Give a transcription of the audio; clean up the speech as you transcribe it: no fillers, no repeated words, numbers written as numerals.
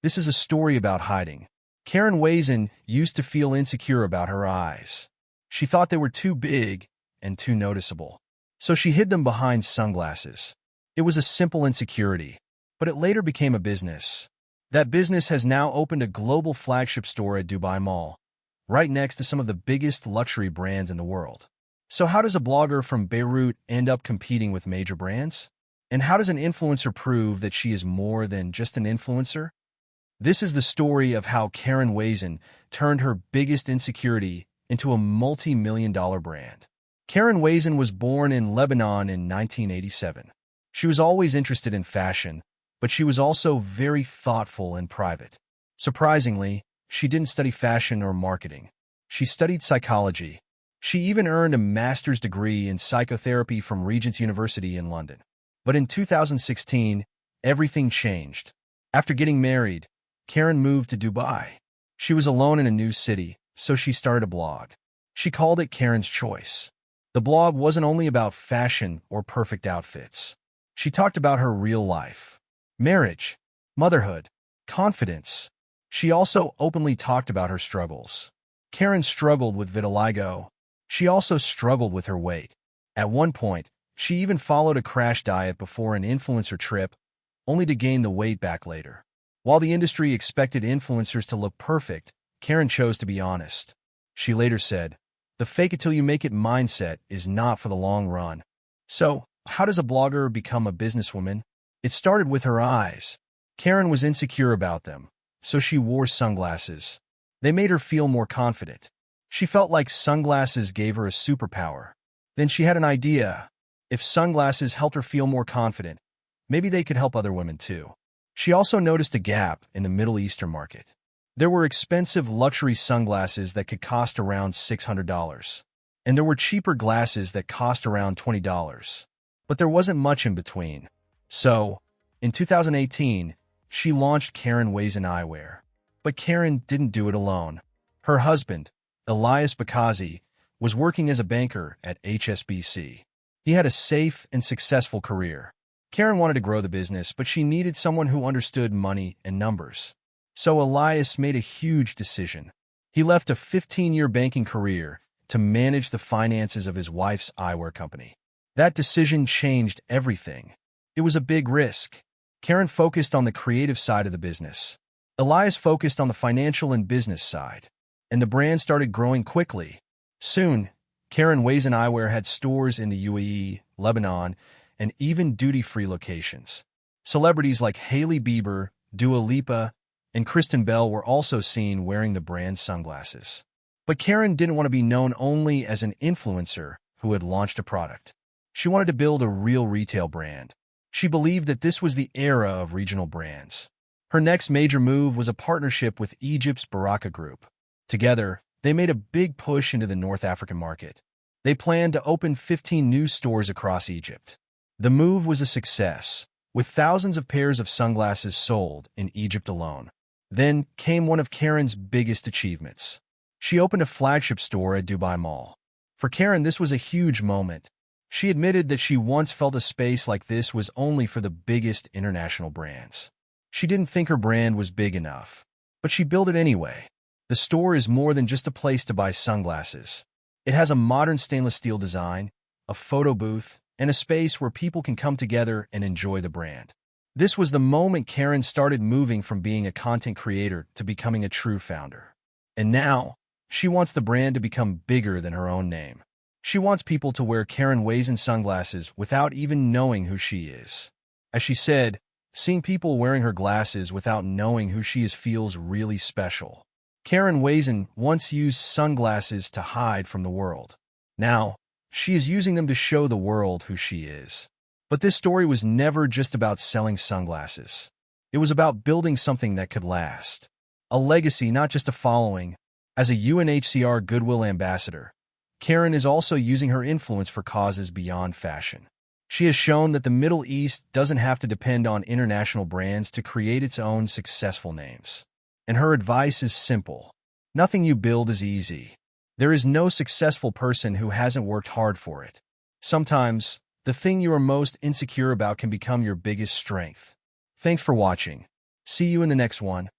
This is a story about hiding. Karen Wazen used to feel insecure about her eyes. She thought they were too big and too noticeable. So she hid them behind sunglasses. It was a simple insecurity, but it later became a business. That business has now opened a global flagship store at Dubai Mall, right next to some of the biggest luxury brands in the world. So how does a blogger from Beirut end up competing with major brands? And how does an influencer prove that she is more than just an influencer? This is the story of how Karen Wazen turned her biggest insecurity into a multi-million-dollar brand. Karen Wazen was born in Lebanon in 1987. She was always interested in fashion, but she was also very thoughtful and private. Surprisingly, she didn't study fashion or marketing. She studied psychology. She even earned a master's degree in psychotherapy from Regent's University in London. But in 2016, everything changed. After getting married, Karen moved to Dubai. She was alone in a new city, so she started a blog. She called it Karen's Choice. The blog wasn't only about fashion or perfect outfits. She talked about her real life, marriage, motherhood, confidence. She also openly talked about her struggles. Karen struggled with vitiligo. She also struggled with her weight. At one point, she even followed a crash diet before an influencer trip, only to gain the weight back later. While the industry expected influencers to look perfect, Karen chose to be honest. She later said, "The fake it till you make it mindset is not for the long run." So, how does a blogger become a businesswoman? It started with her eyes. Karen was insecure about them, so she wore sunglasses. They made her feel more confident. She felt like sunglasses gave her a superpower. Then she had an idea. If sunglasses helped her feel more confident, maybe they could help other women too. She also noticed a gap in the Middle Eastern market. There were expensive luxury sunglasses that could cost around $600, and there were cheaper glasses that cost around $20. But there wasn't much in between. So, in 2018, she launched Karen Wazen Eyewear. But Karen didn't do it alone. Her husband, Elias Bakhazi, was working as a banker at HSBC. He had a safe and successful career. Karen wanted to grow the business, but she needed someone who understood money and numbers. So Elias made a huge decision. He left a 15-year banking career to manage the finances of his wife's eyewear company. That decision changed everything. It was a big risk. Karen focused on the creative side of the business. Elias focused on the financial and business side, and the brand started growing quickly. Soon, Karen Wazen Eyewear had stores in the UAE, Lebanon, and even duty-free locations. Celebrities like Hailey Bieber, Lipa and Kristen Bell were also seen wearing the brand's sunglasses. But Karen didn't want to be known only as an influencer who had launched a product. She wanted to build a real retail brand. She believed that this was the era of regional brands. Her next major move was a partnership with Egypt's Baraka group. Together, they made a big push into the North African market. They planned to open 15 new stores across Egypt. The move was a success, with thousands of pairs of sunglasses sold in Egypt alone. Then came one of Karen's biggest achievements. She opened a flagship store at Dubai Mall. For Karen, this was a huge moment. She admitted that she once felt a space like this was only for the biggest international brands. She didn't think her brand was big enough, but she built it anyway. The store is more than just a place to buy sunglasses. It has a modern stainless steel design, a photo booth, and a space where people can come together and enjoy the brand. This was the moment Karen started moving from being a content creator to becoming a true founder. And now, she wants the brand to become bigger than her own name. She wants people to wear Karen Wazen sunglasses without even knowing who she is. As she said, seeing people wearing her glasses without knowing who she is feels really special. Karen Wazen once used sunglasses to hide from the world. Now, she is using them to show the world who she is. But this story was never just about selling sunglasses. It was about building something that could last. A legacy, not just a following. As a UNHCR Goodwill Ambassador, Karen is also using her influence for causes beyond fashion. She has shown that the Middle East doesn't have to depend on international brands to create its own successful names. And her advice is simple. Nothing you build is easy. There is no successful person who hasn't worked hard for it. Sometimes, the thing you are most insecure about can become your biggest strength. Thanks for watching. See you in the next one.